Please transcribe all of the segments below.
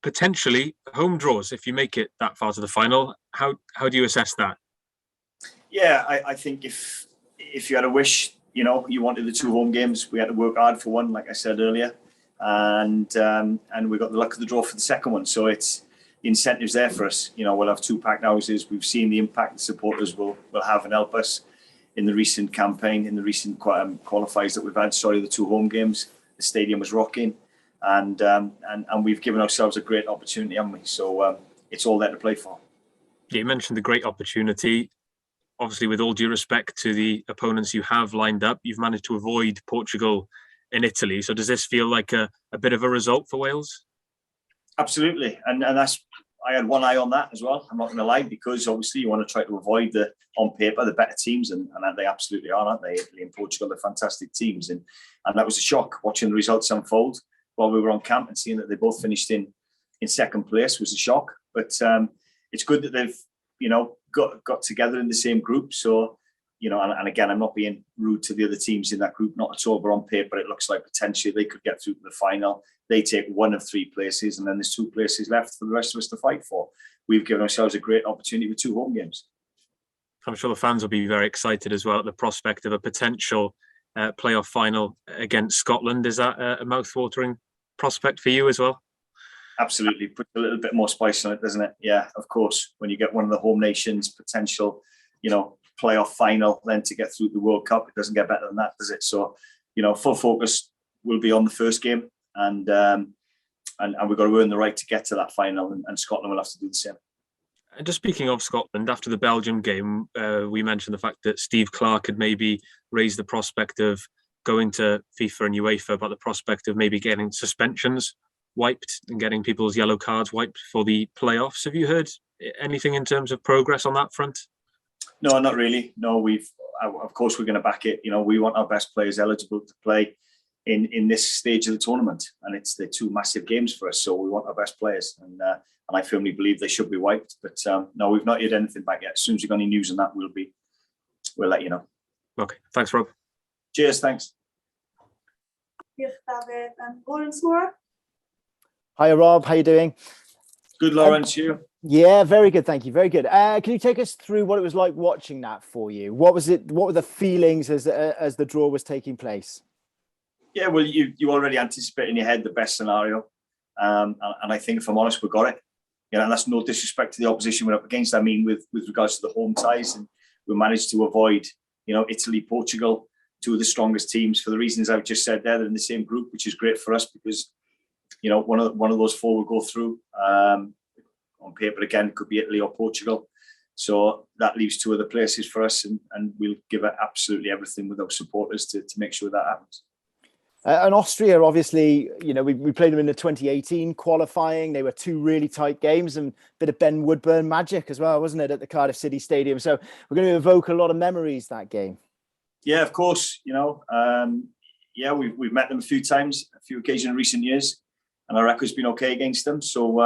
potentially home draws if you make it that far to the final. How do you assess that? Yeah, I think if you had a wish, you wanted the 2 home games, we had to work hard for one, like I said earlier, and we got the luck of the draw for the second one. So it's the incentives there for us. We'll have 2 packed houses. We've seen the impact the supporters will have and help us in the recent campaign, in the recent qualifiers that we've had. The 2 home games, the stadium was rocking, and we've given ourselves a great opportunity, haven't we? So it's all there to play for. Yeah, you mentioned the great opportunity. Obviously, with all due respect to the opponents you have lined up, you've managed to avoid Portugal and Italy. So does this feel like a bit of a result for Wales? Absolutely. And I had one eye on that as well. I'm not going to lie, because obviously you want to try to avoid on paper, the better teams. And they absolutely are, aren't they? Italy and Portugal are fantastic teams. And that was a shock watching the results unfold while we were on camp, and seeing that they both finished in second place was a shock. But it's good that they've, got together in the same group. So, and again, I'm not being rude to the other teams in that group, not at all, but on paper, it looks like potentially they could get through to the final. They take one of 3 places, and then there's 2 places left for the rest of us to fight for. We've given ourselves a great opportunity with 2 home games. I'm sure the fans will be very excited as well at the prospect of a potential playoff final against Scotland. Is that a mouth-watering prospect for you as well? Absolutely. Put a little bit more spice on it, doesn't it? Yeah, of course. When you get one of the home nations, potential, playoff final, then to get through the World Cup, it doesn't get better than that, does it? So, full focus will be on the first game, and we've got to earn the right to get to that final, and Scotland will have to do the same. And just speaking of Scotland, after the Belgium game, we mentioned the fact that Steve Clarke had maybe raised the prospect of going to FIFA and UEFA about the prospect of maybe getting suspensions wiped and getting people's yellow cards wiped for the playoffs. Have you heard anything in terms of progress on that front? No, not really. No, of course we're going to back it. We want our best players eligible to play in this stage of the tournament, and it's the 2 massive games for us. So we want our best players, and I firmly believe they should be wiped. But no, we've not heard anything back yet. As soon as you've got any news on that, we'll let you know. Okay, thanks, Rob. Cheers, thanks. Hi, Rob. How you doing? Good, Lawrence. You? Yeah, very good. Thank you. Very good. Can you take us through what it was like watching that for you? What was it? What were the feelings as the draw was taking place? Yeah, well, you already anticipate in your head the best scenario, and I think, if I'm honest, we got it. And that's no disrespect to the opposition we're up against. I mean, with regards to the home ties, and we managed to avoid, Italy, Portugal, 2 of the strongest teams, for the reasons I've just said there. They're in the same group, which is great for us, because one of those 4 will go through. On paper, again, it could be Italy or Portugal. So that leaves 2 other places for us, and we'll give it absolutely everything with our supporters to make sure that happens. And Austria, obviously, we played them in the 2018 qualifying. They were 2 really tight games, and a bit of Ben Woodburn magic as well, wasn't it, at the Cardiff City Stadium? So we're going to evoke a lot of memories that game. Yeah, of course. We've met them a few times, a few occasions in recent years, and our record's been okay against them. So,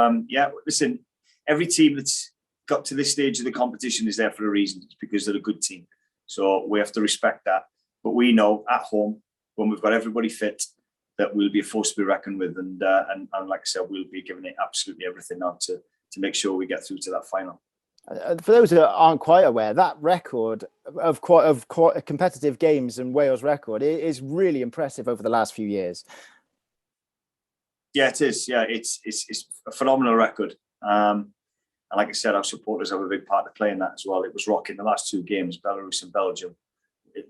listen, every team that's got to this stage of the competition is there for a reason. It's because they're a good team. So we have to respect that. But we know at home, when we've got everybody fit, that we'll be a force to be reckoned with. And like I said, we'll be giving it absolutely everything now to make sure we get through to that final. For those that aren't quite aware, that record of quite competitive games and Wales record is really impressive over the last few years. Yeah, it is. Yeah, it's a phenomenal record. And like I said, our supporters have a big part to play in that as well. It was rocking the last 2 games, Belarus and Belgium.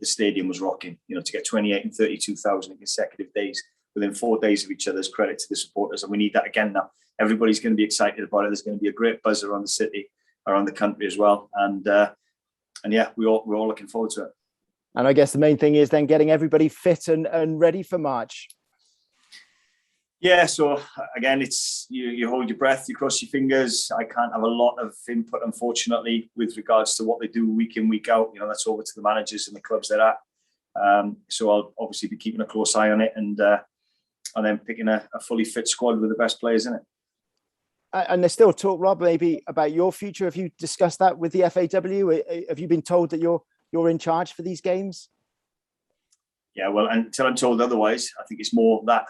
The stadium was rocking. To get 28 and 32,000 in consecutive days within 4 days of each other's credit to the supporters, and we need that again now. Everybody's going to be excited about it. There's going to be a great buzz around the city, around the country as well, and yeah, we're all looking forward to it. And I guess the main thing is then getting everybody fit and ready for March. Yeah, so again, it's you hold your breath, you cross your fingers. I can't have a lot of input, unfortunately, with regards to what they do week in, week out. That's over to the managers and the clubs they're at. So I'll obviously be keeping a close eye on it, and then picking a fully fit squad with the best players in it. And there's still talk, Rob, maybe about your future. Have you discussed that with the FAW? Have you been told that you're in charge for these games? Yeah, well, until I'm told otherwise, I think it's more that.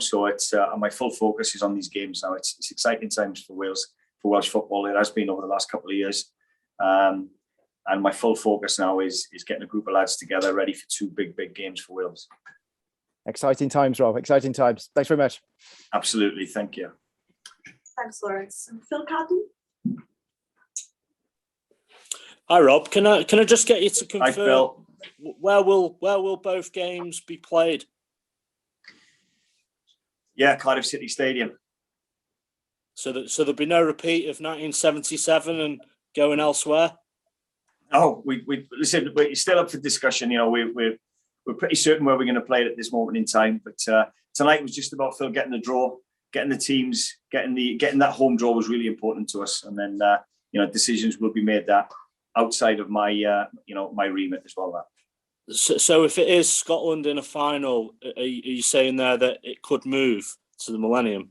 So it's my full focus is on these games now. It's exciting times for Wales, for Welsh football. It has been over the last couple of years. And my full focus now is getting a group of lads together ready for two big games for Wales. Exciting times, Rob. Exciting times. Thanks very much. Absolutely. Thank you. Thanks, Lawrence. And Phil Cadden? Hi, Rob. Can I just get you to confirm Hi, Phil. where will both games be played? Yeah, Cardiff City Stadium. So there'll be no repeat of 1977 and going elsewhere. Oh, we listen. We're still up for discussion. We're pretty certain where we're going to play it at this moment in time. But tonight was just about Phil getting the draw, getting the teams, getting that home draw was really important to us. And then decisions will be made that outside of my my remit as well. That. So if it is Scotland in a final, are you saying there that it could move to the Millennium?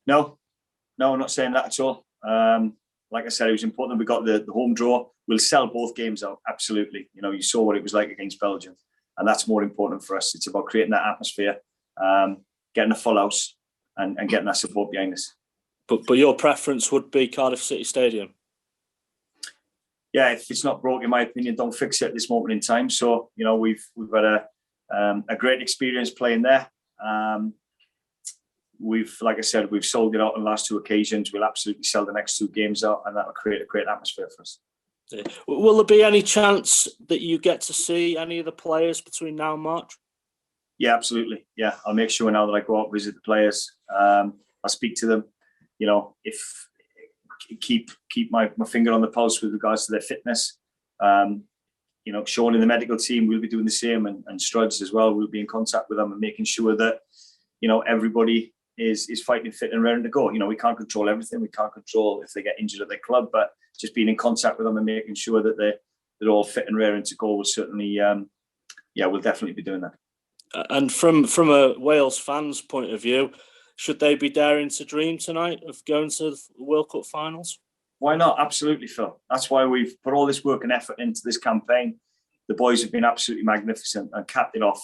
No, I'm not saying that at all. Like I said, it was important that we got the home draw. We'll sell both games out, absolutely. You saw what it was like against Belgium, and that's more important for us. It's about creating that atmosphere, getting a full house, and getting that support behind us. But your preference would be Cardiff City Stadium? Yeah, if it's not broke, in my opinion, don't fix it at this moment in time. So, we've had a great experience playing there. Like I said, we've sold it out on the last two occasions. We'll absolutely sell the next two games out, and that will create a great atmosphere for us. Yeah. Will there be any chance that you get to see any of the players between now and March? Yeah, absolutely. Yeah, I'll make sure now that I go out and visit the players. I'll speak to them. If keep my finger on the pulse with regards to their fitness. Sean in the medical team will be doing the same, and Struds as well. We'll be in contact with them and making sure that everybody is fighting fit and ready to go. We can't control everything. We can't control if they get injured at their club, but just being in contact with them and making sure that they're all fit and ready to go will certainly, we'll definitely be doing that. And from a Wales fans' point of view, should they be daring to dream tonight of going to the World Cup finals? Why not? Absolutely, Phil. That's why we've put all this work and effort into this campaign. The boys have been absolutely magnificent and capped it off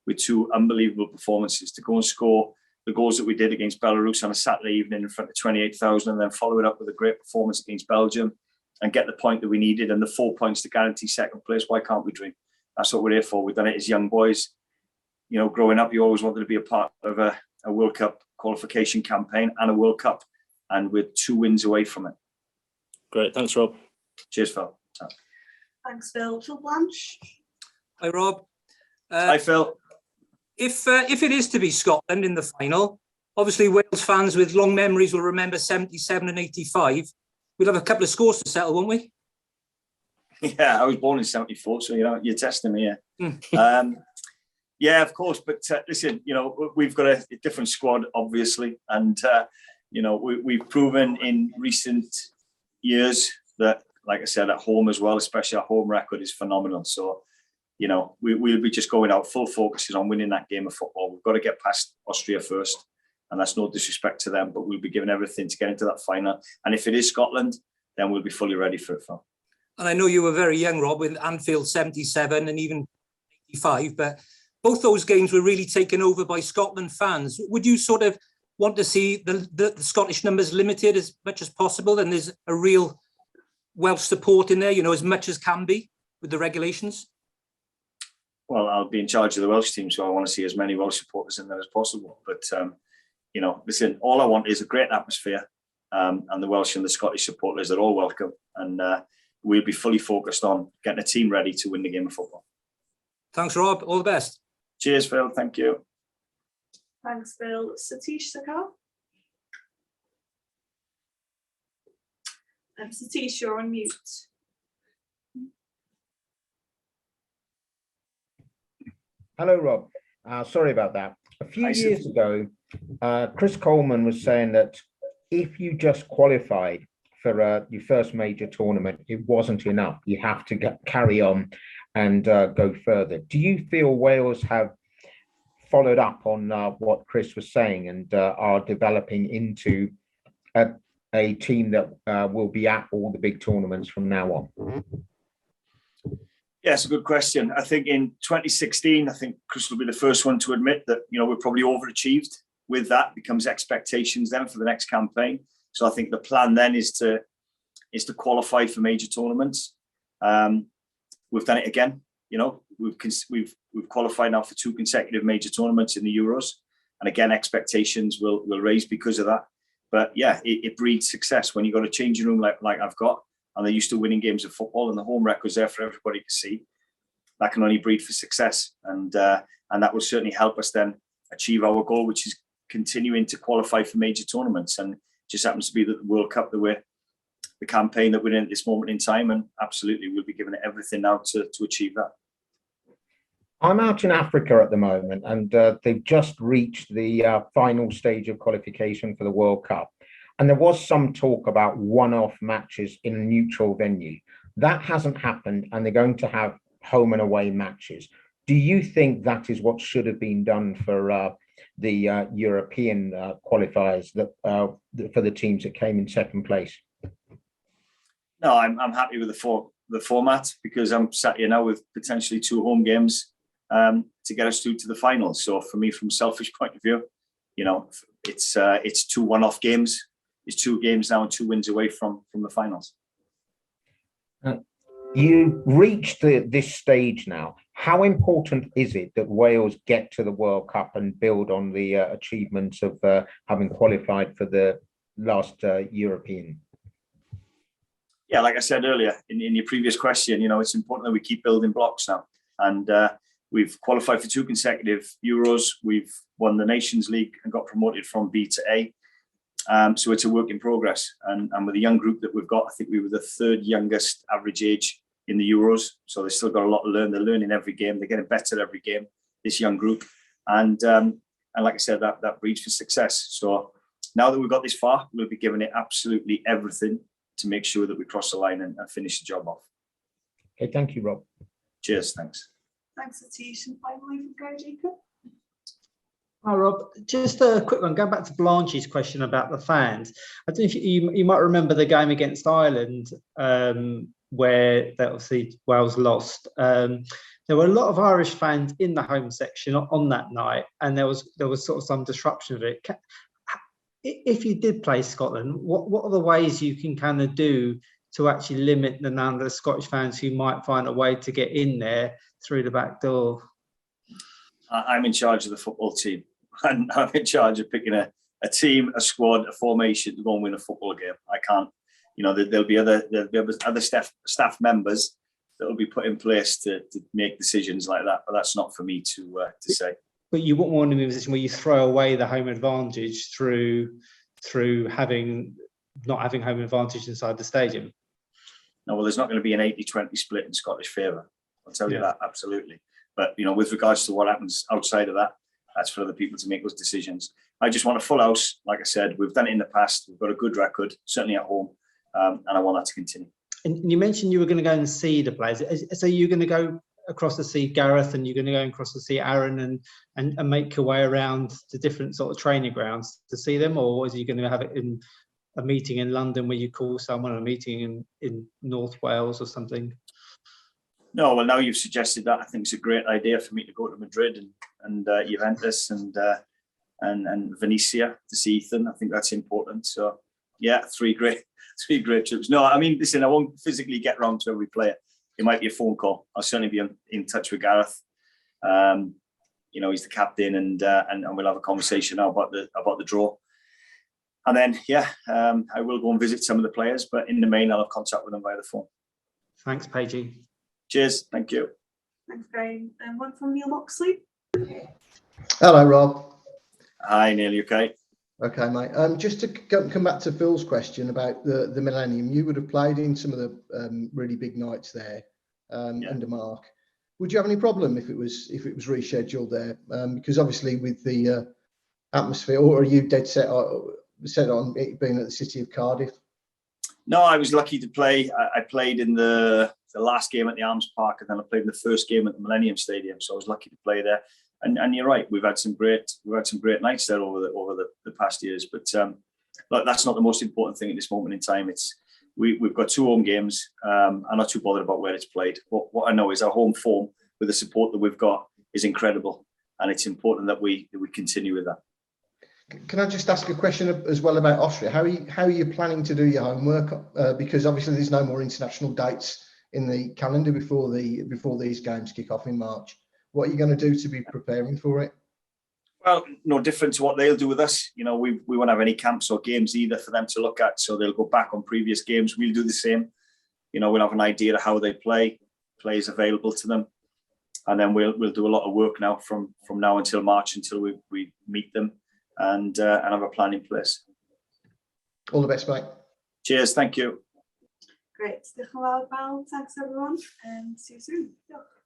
with two unbelievable performances to go and score the goals that we did against Belarus on a Saturday evening in front of 28,000, and then follow it up with a great performance against Belgium and get the point that we needed and the 4 points to guarantee second place. Why can't we dream? That's what we're here for. We've done it as young boys. Growing up, you always wanted to be a part of a World Cup qualification campaign and a World Cup, and we're 2 wins away from it. Great. Thanks, Rob. Cheers, Phil. Thanks, Phil. Phil Blanche? Hi, Rob. Hi, Phil. If it is to be Scotland in the final, obviously Wales fans with long memories will remember 77 and 85. We'll have a couple of scores to settle, won't we? Yeah, I was born in 74, so you're testing me here. Yeah, of course. But listen, we've got a different squad, obviously, and we've proven in recent years that, like I said, at home as well, especially our home record is phenomenal. So, we'll be just going out full focus on winning that game of football. We've got to get past Austria first, and that's no disrespect to them, but we'll be giving everything to get into that final. And if it is Scotland, then we'll be fully ready for it, Phil. And I know you were very young, Rob, with Anfield 77 and even 85, but both those games were really taken over by Scotland fans. Would you sort of want to see the Scottish numbers limited as much as possible, and there's a real Welsh support in there, as much as can be with the regulations? Well, I'll be in charge of the Welsh team, so I want to see as many Welsh supporters in there as possible. But, listen, all I want is a great atmosphere, and the Welsh and the Scottish supporters are all welcome. And we'll be fully focused on getting a team ready to win the game of football. Thanks, Rob. All the best. Cheers, Phil. Thank you. Thanks, Phil. Satish Sakar? Satish, you're on mute. Hello, Rob. Sorry about that. A few years ago, Chris Coleman was saying that if you just qualified for your first major tournament, it wasn't enough. You have to carry on and go further. Do you feel Wales have followed up on what Chris was saying and are developing into a team that will be at all the big tournaments from now on? Yeah, it's a good question. I think in 2016, I think Chris will be the first one to admit that, we're probably overachieved. With that becomes expectations then for the next campaign. So I think the plan then is to qualify for major tournaments. We've done it again. We've qualified now for 2 consecutive major tournaments in the Euros, and again expectations will raise because of that. But yeah, it breeds success when you've got a changing room like I've got, and they're used to winning games of football, and the home record's there for everybody to see. That can only breed for success, and that will certainly help us then achieve our goal, which is continuing to qualify for major tournaments. And it just happens to be that the World Cup that we're the campaign that we're in at this moment in time, and absolutely we'll be giving it everything now to achieve that. I'm out in Africa at the moment, and they've just reached the final stage of qualification for the World Cup. And there was some talk about one-off matches in a neutral venue. That hasn't happened, and they're going to have home and away matches. Do you think that is what should have been done for the European qualifiers that for the teams that came in second place? No, I'm happy with the format, because I'm sat here now with potentially 2 home games to get us through to the finals. So for me, from a selfish point of view, it's 2 one-off games. It's 2 games now and 2 wins away from the finals. You reached this stage now. How important is it that Wales get to the World Cup and build on the achievements of having qualified for the last European? Yeah, like I said earlier in your previous question, it's important that we keep building blocks now. And we've qualified for 2 consecutive Euros. We've won the Nations League and got promoted from B to A. So it's a work in progress. And with the young group that we've got, I think we were the 3rd youngest average age in the Euros. So they've still got a lot to learn. They're learning every game. They're getting better every game, this young group. And like I said, that breeds for success. So now that we've got this far, we'll be giving it absolutely everything to make sure that we cross the line and finish the job off. Okay, thank you, Rob. Cheers, thanks. Thanks, Satish. And finally, from Gary Jacob. Hi, Rob. Just a quick one. Going back to Blanche's question about the fans. I don't know if you might remember the game against Ireland, where obviously Wales lost. There were a lot of Irish fans in the home section on that night, and there was sort of some disruption of it. If you did play Scotland, what are the ways you can kind of do to actually limit the number of Scottish fans who might find a way to get in there through the back door? I'm in charge of the football team, and I'm in charge of picking a team, a squad, a formation to go and win a football game. I can't, there'll be other staff members that will be put in place to make decisions like that, but that's not for me to say. But you wouldn't want to be in a position where you throw away the home advantage through not having home advantage inside the stadium. No, well, there's not going to be an 80-20 split in Scottish favour. I'll tell you that, absolutely. But, with regards to what happens outside of that, that's for other people to make those decisions. I just want a full house. Like I said, we've done it in the past. We've got a good record, certainly at home, and I want that to continue. And you mentioned you were going to go and see the players. So you're going to go across to see Gareth, and you're going to go across to see Aaron and make your way around the different sort of training grounds to see them? Or is you going to have it in a meeting in London where you call someone, a meeting in North Wales or something? No, well, now you've suggested that, I think it's a great idea for me to go to Madrid and Juventus and Venetia to see Ethan. I think that's important. So, yeah, three great trips. No, I mean, listen, I won't physically get round to every player. It might be a phone call. I'll certainly be in touch with Gareth. He's the captain, and we'll have a conversation now about the draw. And then, I will go and visit some of the players, but in the main, I'll have contact with them via the phone. Thanks, Paigey. Cheers. Thank you. Thanks, Graham. And one from Neil Moxley. Hello, Rob. Hi, Neil. You okay? Okay, mate. Just to come back to Phil's question about the Millennium, you would have played in some of the really big nights there under Mark. Would you have any problem if it was rescheduled there? Because obviously with the atmosphere, or are you dead set on it being at the City of Cardiff? No, I was lucky to play. I played in the last game at the Arms Park, and then I played in the first game at the Millennium Stadium. So I was lucky to play there. And you're right, we've had some great nights there over the past years. But look, that's not the most important thing at this moment in time. It's we've got 2 home games. I'm not too bothered about where it's played. What I know is our home form with the support that we've got is incredible, and it's important that we continue with that. Can I just ask a question as well about Austria? How are you planning to do your homework? Because obviously there's no more international dates in the calendar before these games kick off in March. What are you going to do to be preparing for it? Well, no different to what they'll do with us. You know, we won't have any camps or games either for them to look at, so they'll go back on previous games. We'll do the same. You know, we'll have an idea of how they play, players available to them, and then we'll do a lot of work now from now until March, until we meet them and have a plan in place. All the best, mate. Cheers. Thank you. Great. Diolch yn fawr, Val. Thanks everyone, and see you soon. Diolch.